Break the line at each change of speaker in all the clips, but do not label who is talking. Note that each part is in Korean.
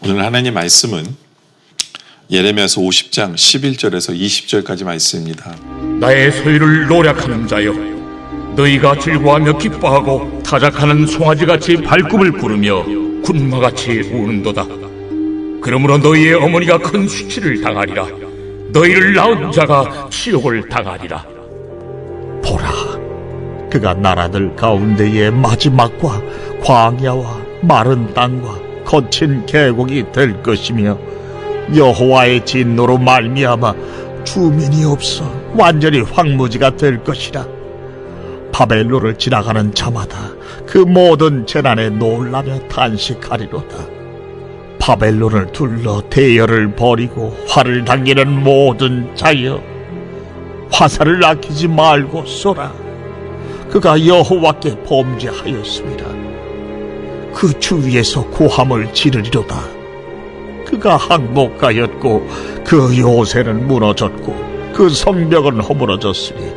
오늘 하나님 말씀은 예레미야서 50장 11절에서 20절까지 말씀입니다.
나의 소유를 노력하는 자여, 너희가 즐거워하며 기뻐하고 타작하는 송아지같이 발꿈을 구르며 군마같이 우는도다. 그러므로 너희의 어머니가 큰 수치를 당하리라. 너희를 낳은 자가 치욕을 당하리라.
보라, 그가 나라들 가운데의 마지막과 광야와 마른 땅과 거친 계곡이 될 것이며, 여호와의 진노로 말미암아 주민이 없어 완전히 황무지가 될 것이라. 바벨론을 지나가는 자마다 그 모든 재난에 놀라며 탄식하리로다. 바벨론을 둘러 대열을 벌이고 활을 당기는 모든 자여, 화살을 아끼지 말고 쏘라. 그가 여호와께 범죄하였습니다. 그 주위에서 고함을 지르리로다. 그가 항복하였고 그 요새는 무너졌고 그 성벽은 허물어졌으니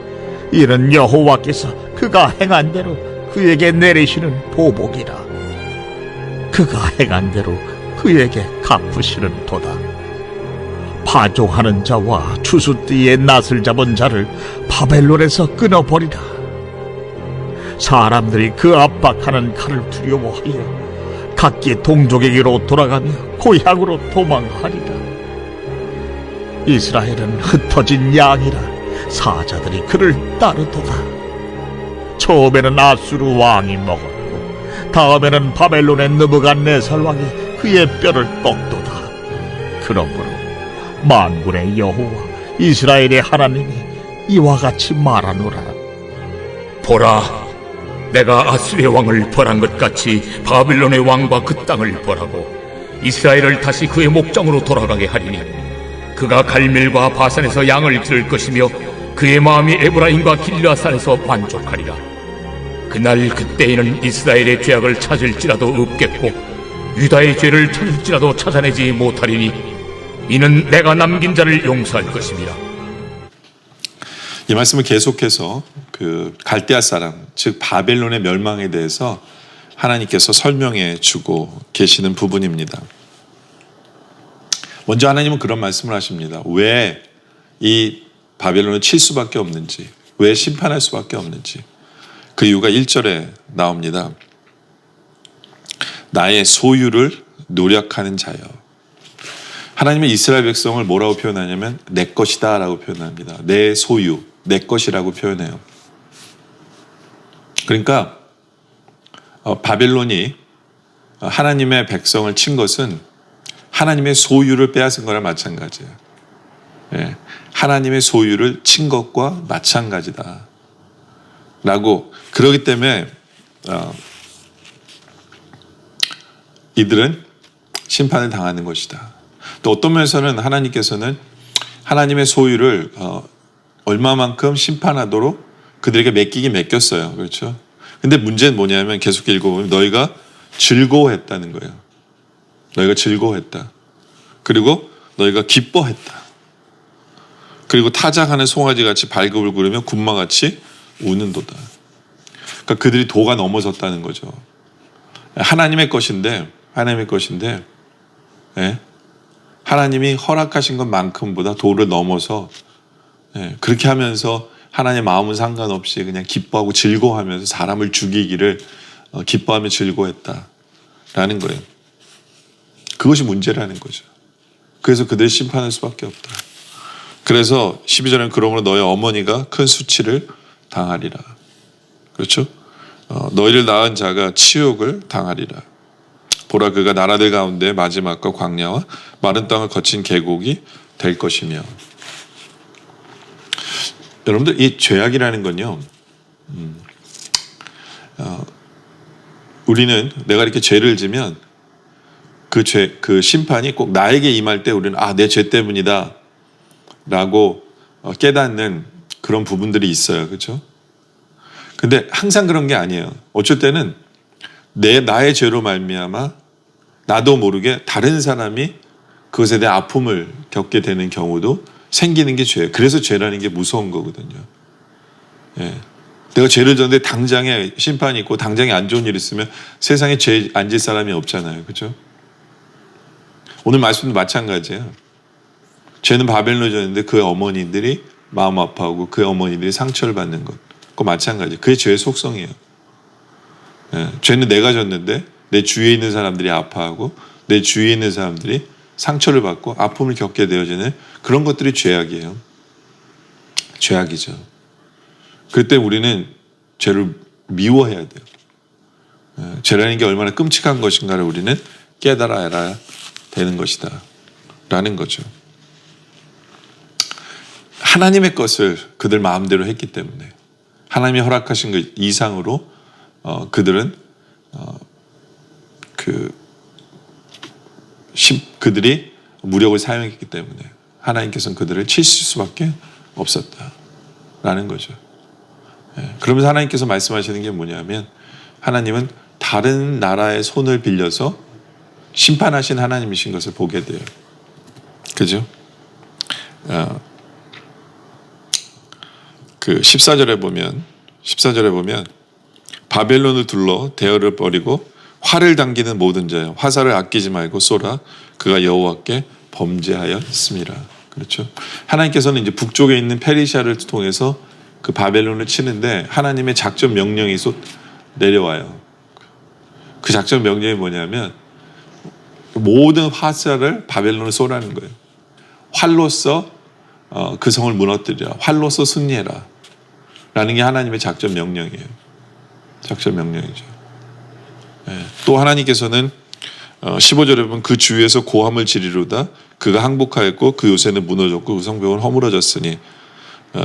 이는 여호와께서 그가 행한 대로 그에게 내리시는 보복이라. 그가 행한 대로 그에게 갚으시는 도다. 파종하는 자와 추수띠에 낫을 잡은 자를 바벨론에서 끊어버리라. 사람들이 그 압박하는 칼을 두려워하여 각기 동족에게로 돌아가며 고향으로 도망하리라. 이스라엘은 흩어진 양이라 사자들이 그를 따르도다. 처음에는 아수르 왕이 먹었고 다음에는 바벨론의 느부갓네살 왕이 그의 뼈를 꺾도다. 그러므로 만군의 여호와 이스라엘의 하나님이 이와 같이 말하노라.
보라, 내가 아수르의 왕을 벌한 것 같이 바빌론의 왕과 그 땅을 벌하고 이스라엘을 다시 그의 목장으로 돌아가게 하리니 그가 갈멜과 바산에서 양을 기를 것이며 그의 마음이 에브라임과 길르앗산에서 만족하리라. 그날 그때에는 이스라엘의 죄악을 찾을지라도 없겠고 유다의 죄를 찾을지라도 찾아내지 못하리니 이는 내가 남긴 자를 용서할 것임이라.
이 말씀을 계속해서 그 갈대아 사람, 즉 바벨론의 멸망에 대해서 하나님께서 설명해 주고 계시는 부분입니다. 먼저 하나님은 그런 말씀을 하십니다. 왜 이 바벨론을 칠 수밖에 없는지, 왜 심판할 수밖에 없는지. 그 이유가 1절에 나옵니다. 나의 소유를 노력하는 자여. 하나님은 이스라엘 백성을 뭐라고 표현하냐면 내 것이다 라고 표현합니다. 내 소유, 내 것이라고 표현해요. 그러니까 바벨론이 하나님의 백성을 친 것은 하나님의 소유를 빼앗은 거랑 마찬가지예요. 예, 하나님의 소유를 친 것과 마찬가지다 라고. 그렇기 때문에 이들은 심판을 당하는 것이다. 또 어떤 면에서는 하나님께서는 하나님의 소유를 얼마만큼 심판하도록 그들에게 맡기긴 맡겼어요. 그렇죠? 근데 문제는 뭐냐면 계속 읽어보면 너희가 즐거워했다는 거예요. 너희가 즐거워했다. 그리고 너희가 기뻐했다. 그리고 타작하는 송아지같이 발굽을 구르며 군마같이 우는도다. 그러니까 그들이 도가 넘어섰다는 거죠. 하나님의 것인데 예? 하나님이 허락하신 것만큼보다 도를 넘어서 예, 그렇게 하면서 하나님의 마음은 상관없이 그냥 기뻐하고 즐거워하면서 사람을 죽이기를 기뻐하며 즐거워했다라는 거예요. 그것이 문제라는 거죠. 그래서 그들을 심판할 수밖에 없다. 그래서 12절에는 그러므로 너의 어머니가 큰 수치를 당하리라. 그렇죠? 너희를 낳은 자가 치욕을 당하리라. 보라, 그가 나라들 가운데 마지막과 광야와 마른 땅을 거친 계곡이 될 것이며. 여러분들, 이 죄악이라는 건요, 우리는 내가 이렇게 죄를 지면 그 심판이 꼭 나에게 임할 때 우리는 내 죄 때문이다 라고 깨닫는 그런 부분들이 있어요. 그렇죠? 근데 항상 그런 게 아니에요. 어쩔 때는 나의 죄로 말미암아 나도 모르게 다른 사람이 그것에 대한 아픔을 겪게 되는 경우도 생기는 게 죄예요. 그래서 죄라는 게 무서운 거거든요. 예. 내가 죄를 졌는데 당장에 심판이 있고 당장에 안 좋은 일이 있으면 세상에 죄 안 질 사람이 없잖아요. 그렇죠? 오늘 말씀도 마찬가지예요. 죄는 바벨론에 졌는데 그의 어머니들이 마음 아파하고 그의 어머니들이 상처를 받는 것. 그거 마찬가지예요. 그게 죄의 속성이에요. 예. 죄는 내가 졌는데 내 주위에 있는 사람들이 아파하고 내 주위에 있는 사람들이 상처를 받고 아픔을 겪게 되어지는 그런 것들이 죄악이에요. 죄악이죠. 그때 우리는 죄를 미워해야 돼요. 예. 죄라는 게 얼마나 끔찍한 것인가를 우리는 깨달아야 되는 것이다 라는 거죠. 하나님의 것을 그들 마음대로 했기 때문에 하나님이 허락하신 것 이상으로 그들은 그들이 무력을 사용했기 때문에 하나님께서는 그들을 치실 수밖에 없었다라는 거죠. 그러면서 하나님께서 말씀하시는 게 뭐냐면 하나님은 다른 나라의 손을 빌려서 심판하신 하나님이신 것을 보게 돼요. 그죠? 그 14절에 보면 바벨론을 둘러 대열을 벌이고 활을 당기는 모든 자여 화살을 아끼지 말고 쏘라 그가 여호와께 범죄하였습니다. 그렇죠. 하나님께서는 이제 북쪽에 있는 페르시아를 통해서 그 바벨론을 치는데 하나님의 작전 명령이 내려와요. 그 작전 명령이 뭐냐면 모든 화살을 바벨론을 쏘라는 거예요. 활로써 그 성을 무너뜨리라. 활로써 승리해라. 라는 게 하나님의 작전 명령이에요. 작전 명령이죠. 또 하나님께서는 15절에 보면 그 주위에서 고함을 지르로다. 그가 항복하였고 그 요새는 무너졌고 그 성벽은 허물어졌으니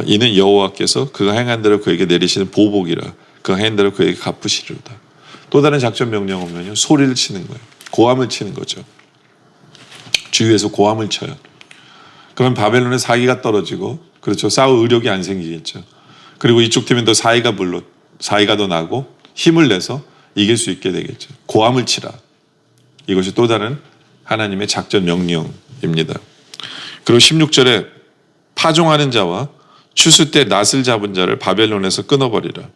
이는 여호와께서 그가 행한 대로 그에게 내리시는 보복이라. 그가 행한 대로 그에게 갚으시리로다. 또 다른 작전 명령 오면요. 소리를 치는 거예요. 고함을 치는 거죠. 주위에서 고함을 쳐요. 그럼 바벨론의 사기가 떨어지고 그렇죠. 싸울 의력이 안 생기겠죠. 그리고 이쪽 팀은 더 사이가 더 나고 힘을 내서 이길 수 있게 되겠죠. 고함을 치라. 이것이 또 다른 하나님의 작전 명령입니다. 그리고 16절에 파종하는 자와 추수 때 낫을 잡은 자를 바벨론에서 끊어버리라.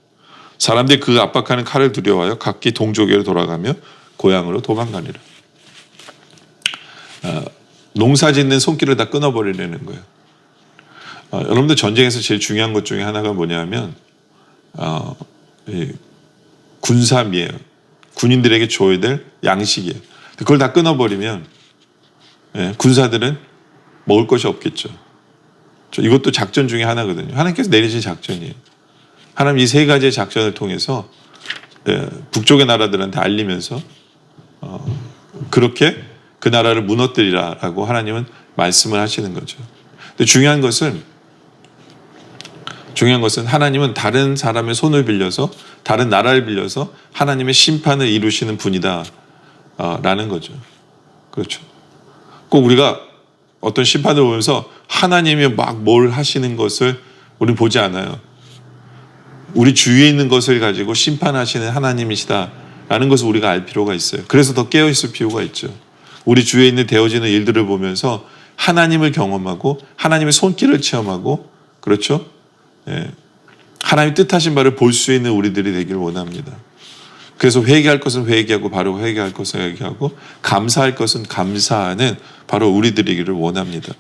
사람들이 그 압박하는 칼을 두려워하여 각기 동족에로 돌아가며 고향으로 도망가니라. 농사 짓는 손길을 다 끊어버리려는 거예요. 여러분들 전쟁에서 제일 중요한 것 중에 하나가 뭐냐면 군삼이에요. 군인들에게 줘야 될 양식이에요. 그걸 다 끊어버리면 군사들은 먹을 것이 없겠죠. 이것도 작전 중에 하나거든요. 하나님께서 내리신 작전이에요. 하나님 이 세 가지의 작전을 통해서 북쪽의 나라들한테 알리면서 그렇게 그 나라를 무너뜨리라라고 하나님은 말씀을 하시는 거죠. 근데 중요한 것은 하나님은 다른 사람의 손을 빌려서 다른 나라를 빌려서 하나님의 심판을 이루시는 분이다 라는 거죠. 그렇죠. 꼭 우리가 어떤 심판을 보면서 하나님이 막 뭘 하시는 것을 우리는 보지 않아요. 우리 주위에 있는 것을 가지고 심판하시는 하나님이시다라는 것을 우리가 알 필요가 있어요. 그래서 더 깨어있을 필요가 있죠. 우리 주위에 있는 되어지는 일들을 보면서 하나님을 경험하고 하나님의 손길을 체험하고 그렇죠? 하나님 뜻하신 바를 볼 수 있는 우리들이 되기를 원합니다. 그래서 회개할 것은 회개하고 바로 회개할 것은 회개하고 감사할 것은 감사하는 바로 우리들이기를 원합니다.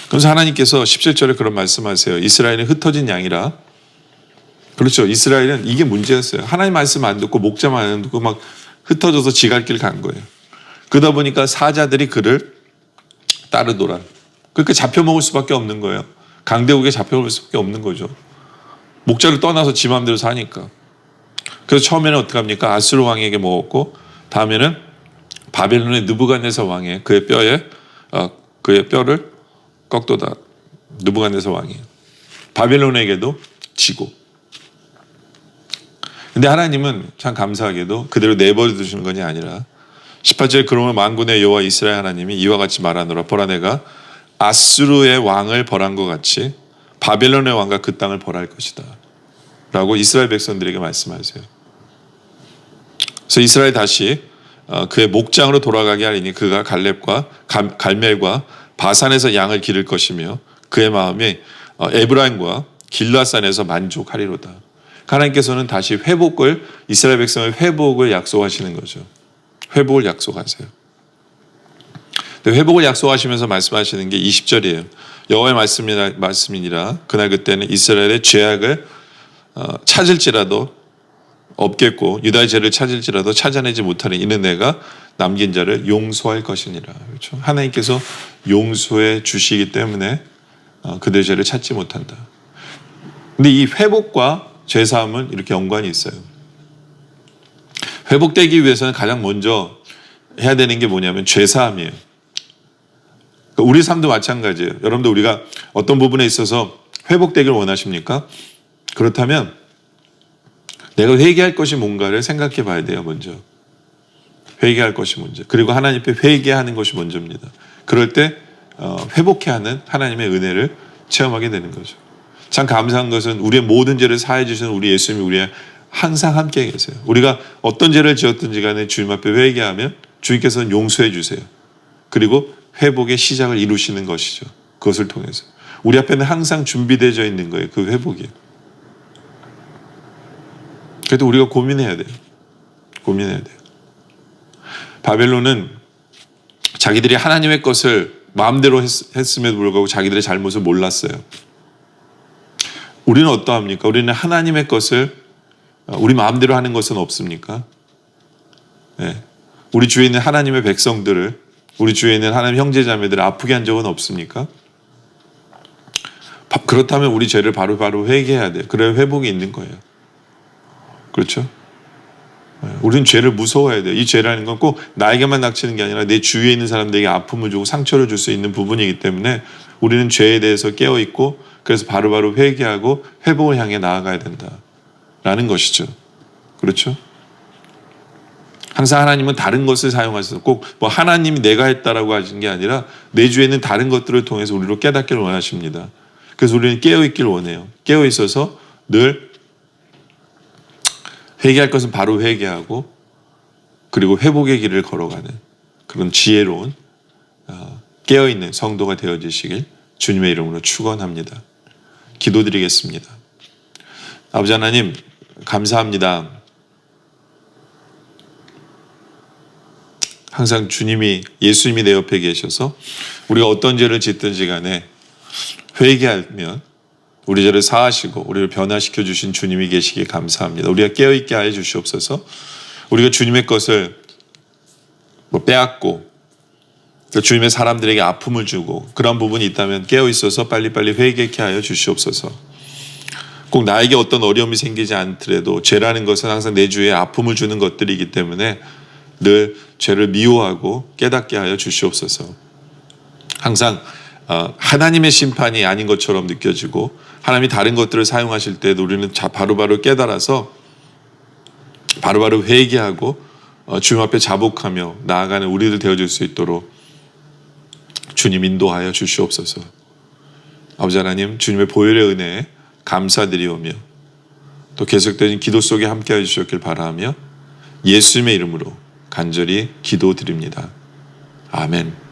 그래서 하나님께서 17절에 그런 말씀하세요. 이스라엘은 흩어진 양이라. 그렇죠. 이스라엘은 이게 문제였어요. 하나님 말씀 안 듣고 목자만 안 듣고 막 흩어져서 지갈 길 간 거예요. 그러다 보니까 사자들이 그를 따르더라. 그러니까 잡혀먹을 수밖에 없는 거예요. 강대국에 잡혀먹을 수밖에 없는 거죠. 목자를 떠나서 지 마음대로 사니까. 그래서 처음에는 어떻게 합니까? 아수르 왕에게 먹었고 다음에는 바벨론의 느부갓네살 왕의 그의 뼈를 꺾도다. 느부갓네살 왕이에요. 바벨론에게도 지고. 근데 하나님은 참 감사하게도 그대로 내버려 두시는 것이 아니라 18절에 그러면 만군의 여호와 이스라엘 하나님이 이와 같이 말하노라. 보라 내가 아수르의 왕을 벌한 것 같이 바벨론의 왕과 그 땅을 벌할 것이다. 라고 이스라엘 백성들에게 말씀하세요. 그래서 이스라엘 다시 그의 목장으로 돌아가게 하리니 그가 갈렙과 갈멜과 바산에서 양을 기를 것이며 그의 마음이 에브라임과 길라산에서 만족하리로다. 하나님께서는 다시 이스라엘 백성의 회복을 약속하시는 거죠. 회복을 약속하세요. 회복을 약속하시면서 말씀하시는 게 20절이에요. 여호와의 말씀이니라. 그날 그때는 이스라엘의 죄악을 찾을지라도 없겠고 유다의 죄를 찾을지라도 찾아내지 못하니 이는 내가 남긴 자를 용서할 것이니라. 그렇죠? 하나님께서 용서해 주시기 때문에 그들의 죄를 찾지 못한다. 근데 이 회복과 죄사함은 이렇게 연관이 있어요. 회복되기 위해서는 가장 먼저 해야 되는 게 뭐냐면 죄사함이에요. 우리 삶도 마찬가지예요. 여러분들 우리가 어떤 부분에 있어서 회복되기를 원하십니까? 그렇다면 내가 회개할 것이 뭔가를 생각해 봐야 돼요. 먼저 회개할 것이 먼저. 그리고 하나님 앞에 회개하는 것이 먼저입니다. 그럴 때 회복해야 하는 하나님의 은혜를 체험하게 되는 거죠. 참 감사한 것은 우리의 모든 죄를 사해 주시는 우리 예수님이 우리의 항상 함께 계세요. 우리가 어떤 죄를 지었든지 간에 주님 앞에 회개하면 주님께서는 용서해 주세요. 그리고 회복의 시작을 이루시는 것이죠. 그것을 통해서. 우리 앞에는 항상 준비되어 있는 거예요. 그 회복이. 그래도 우리가 고민해야 돼요. 고민해야 돼요. 바벨론은 자기들이 하나님의 것을 마음대로 했음에도 불구하고 자기들의 잘못을 몰랐어요. 우리는 어떠합니까? 우리는 하나님의 것을 우리 마음대로 하는 것은 없습니까? 네. 우리 주위에 있는 하나님의 백성들을, 우리 주위에 있는 하나님 형제자매들을 아프게 한 적은 없습니까? 그렇다면 우리 죄를 바로 회개해야 돼요. 그래야 회복이 있는 거예요. 그렇죠? 우리는 죄를 무서워해야 돼요. 이 죄라는 건 꼭 나에게만 닥치는 게 아니라 내 주위에 있는 사람들에게 아픔을 주고 상처를 줄 수 있는 부분이기 때문에 우리는 죄에 대해서 깨어있고 그래서 바로 회개하고 회복을 향해 나아가야 된다라는 것이죠. 그렇죠? 항상 하나님은 다른 것을 사용하셔서 꼭 뭐 하나님이 내가 했다라고 하신 게 아니라 내 주위에 있는 다른 것들을 통해서 우리로 깨닫기를 원하십니다. 그래서 우리는 깨어있기를 원해요. 깨어있어서 늘 회개할 것은 바로 회개하고 그리고 회복의 길을 걸어가는 그런 지혜로운 깨어있는 성도가 되어지시길 주님의 이름으로 축원합니다. 기도드리겠습니다. 아버지 하나님 감사합니다. 항상 주님이 예수님이 내 옆에 계셔서 우리가 어떤 죄를 짓든지 간에 회개하면 우리 죄를 사하시고 우리를 변화시켜 주신 주님이 계시기에 감사합니다. 우리가 깨어있게 하여 주시옵소서. 우리가 주님의 것을 빼앗고 주님의 사람들에게 아픔을 주고 그런 부분이 있다면 깨어있어서 빨리빨리 회개케 하여 주시옵소서. 꼭 나에게 어떤 어려움이 생기지 않더라도 죄라는 것은 항상 내 주위에 아픔을 주는 것들이기 때문에 늘 죄를 미워하고 깨닫게 하여 주시옵소서. 항상 하나님의 심판이 아닌 것처럼 느껴지고 하나님이 다른 것들을 사용하실 때 우리는 바로바로 깨달아서 바로바로 회개하고 주님 앞에 자복하며 나아가는 우리들 되어줄 수 있도록 주님 인도하여 주시옵소서. 아버지 하나님 주님의 보혈의 은혜에 감사드리오며 또 계속되는 기도 속에 함께해 주셨길 바라며 예수님의 이름으로 간절히 기도드립니다. 아멘.